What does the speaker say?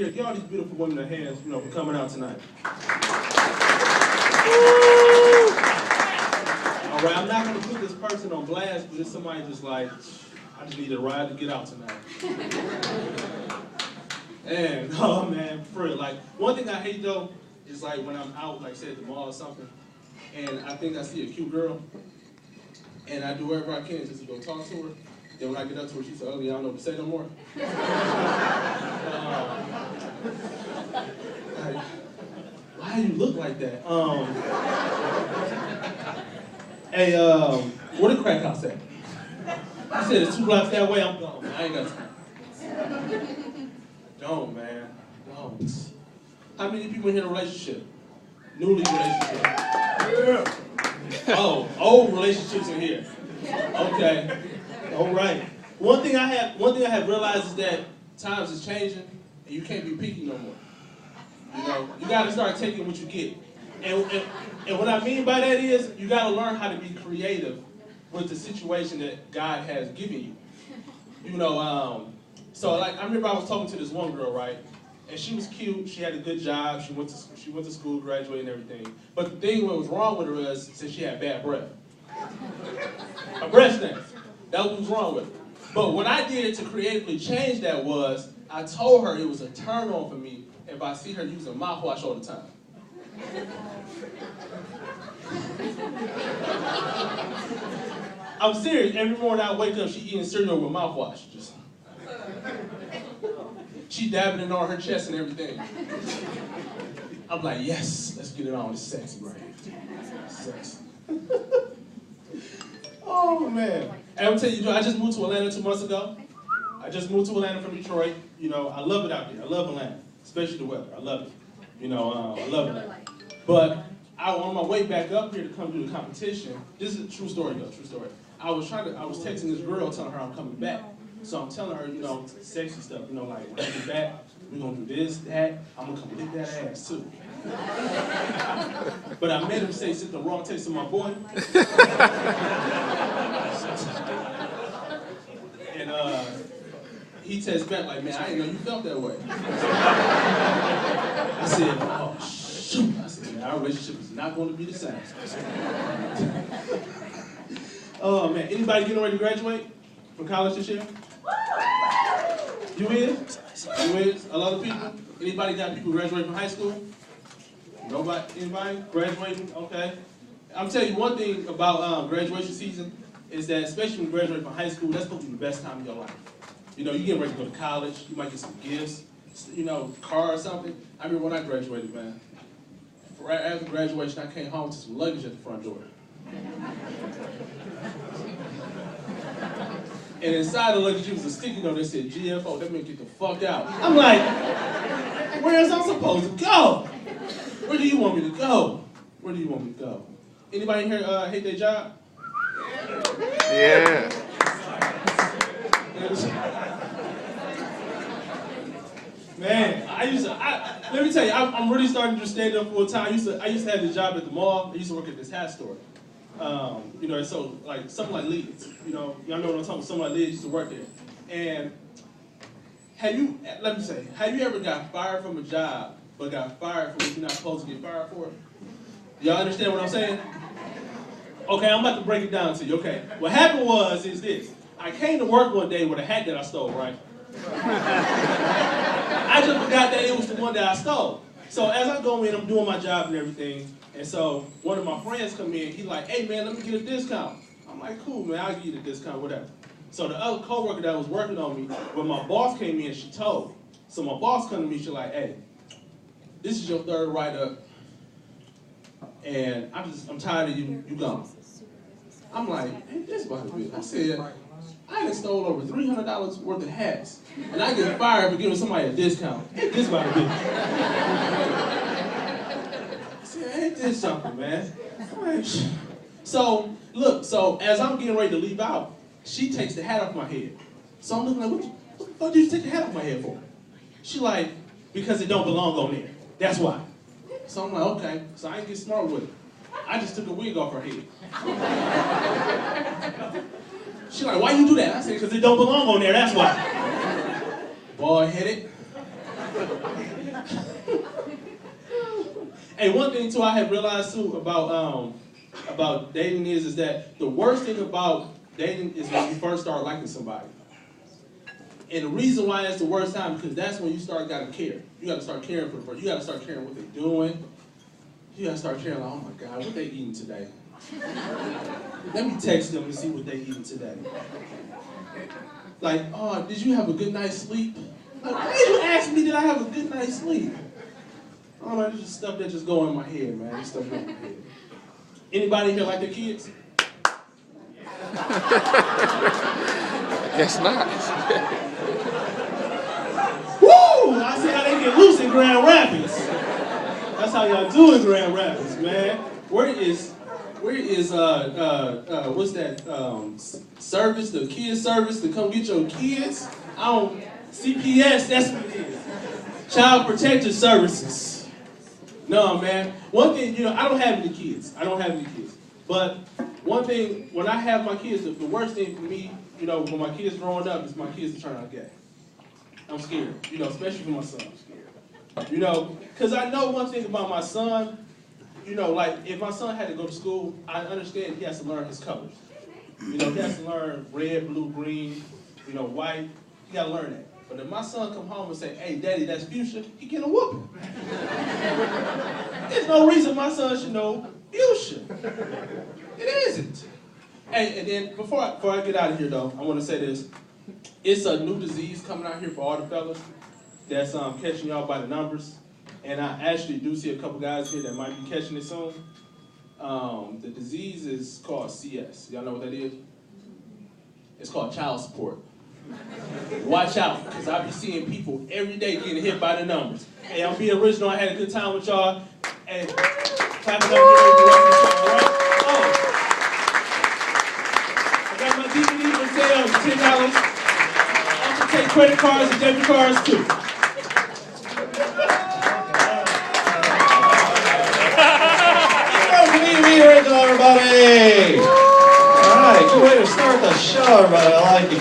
Here, give all these beautiful women their hands, for coming out tonight. All right, I'm not going to put this person on blast, but it's somebody just like, I just need a ride to get out tonight. And, oh man, for real, like, one thing I hate though, is like when I'm out, like say at the mall or something, and I think I see a cute girl, and I do whatever I can just to go talk to her. Then when I get up to her, she's so ugly, I don't know what to say no more. Like, why do you look like that? Hey, where the crack house at? I said it's 2 blocks that way, I'm gone. I ain't got time. Don't, man. Don't. How many people in here in a relationship? Newly relationship. Yeah. Oh, old relationships in here. Okay. All right. One thing I have realized is that times is changing, and you can't be picky no more. You got to start taking what you get. And what I mean by that is you got to learn how to be creative with the situation that God has given you. So like I remember I was talking to this one girl, right? And she was cute. She had a good job. She went to school, graduated, and everything. But the thing what was wrong with her was since she had bad breath. Her breath stinks. That was what was wrong with her. But what I did to creatively change that was I told her it was a turn on for me if I see her using mouthwash all the time. I'm serious. Every morning I wake up, she eating cereal with mouthwash. She dabbing it on her chest and everything. I'm like, yes, let's get it on. It's sexy, right? Sexy. Oh, man. And I'm telling you, I just moved to Atlanta 2 months ago. I just moved to Atlanta from Detroit. I love it out here. I love Atlanta, especially the weather. I love it. I love Atlanta. But on my way back up here to come do the competition, this is a true story, though, true story. I was texting this girl telling her I'm coming back. So I'm telling her, sexy stuff, like, when I get back, we're going to do this, that, I'm going to come lick that ass, too. But I made him sent the wrong text to my boy. And he texts back like, man, I didn't know you felt that way. I said, oh, shoot. I said, man, our relationship is not going to be the same. Oh, man, anybody getting ready to graduate from college this year? You is? You is? A lot of people? Anybody got people graduating from high school? Nobody? Anybody? Graduating? Okay. I'm telling you one thing about graduation season is that especially when you graduate from high school, that's supposed to be the best time of your life. You get ready to go to college, you might get some gifts, car or something. I remember when I graduated, man. Right after graduation, I came home to some luggage at the front door. And inside the luggage was a sticky note that said GFO. That meant get the fuck out. I'm like, where is I supposed to go? Where do you want me to go? Where do you want me to go? Anybody here hate their job? Yeah. Man, let me tell you, I'm really starting to stand up full time. I used to have this job at the mall. I used to work at this hat store. So like something like Lids, y'all know what I'm talking about. Something like Lids used to work there. And have you ever got fired from a job, but got fired for what you're not supposed to get fired for? Y'all understand what I'm saying? Okay, I'm about to break it down to you. Okay, what happened is this. I came to work one day with a hat that I stole, right? I just forgot that it was the one that I stole. So as I go in, I'm doing my job and everything. And so one of my friends come in, he's like, hey man, let me get a discount. I'm like, cool man, I'll give you the discount, whatever. So the other coworker that was working on me, when my boss came in, she told. So my boss come to me, she's like, hey, this is your third write-up, and I'm tired of you gone. I'm like, hey, this about to be. I said, I done stole over $300 worth of hats, and I get fired for giving somebody a discount. Ain't this about to be? Ain't this something, man? So, look, as I'm getting ready to leave out, she takes the hat off my head. So I'm looking like, what the fuck did you take the hat off my head for? She like, because it don't belong on there. That's why. So I'm like, okay. So I ain't get smart with it. I just took a wig off her head. She like, why you do that? I said, because it don't belong on there, that's why. Bald-headed. Hey, one thing too I have realized too about dating is that the worst thing about dating is when you first start liking somebody. And the reason why it's the worst time is because that's when you gotta care. You gotta start caring for the person. You gotta start caring what they're doing. You gotta start caring like, oh my God, what they eating today? Let me text them and see what they eating today. Like, oh, did you have a good night's sleep? Like, why did you ask me did I have a good night's sleep? I don't know, it's just stuff that just go in my head, man. This stuff go in my head. Anybody here like their kids? Guess not. Woo! I see how they get loose in Grand Rapids. That's how y'all do in Grand Rapids, man. Where is what's that service, the kids service to come get your kids? CPS, that's what it is. Child Protective Services. No, man. One thing, I don't have any kids. But one thing, when I have my kids, the worst thing for me, when my kids growing up is my kids to turn out gay. I'm scared, especially for my son. I'm scared. Because I know one thing about my son, like if my son had to go to school, I understand he has to learn his colors. He has to learn red, blue, green, white. He got to learn that. But if my son come home and say, hey, Daddy, that's fuchsia, he get a whooping. There's no reason my son should know fuchsia. It isn't. Hey, and then before I get out of here, though, I want to say this. It's a new disease coming out here for all the fellas that's catching y'all by the numbers. And I actually do see a couple guys here that might be catching it soon. The disease is called CS. Y'all know what that is? It's called child support. Watch out, because I be seeing people every day getting hit by the numbers. Hey, I'm Boriginal. I had a good time with y'all. And clap it up for everybody. Oh, I got my DVD for sale for $10. I can take credit cards and debit cards too. Everybody. All right, good way to start the show, everybody. I like it.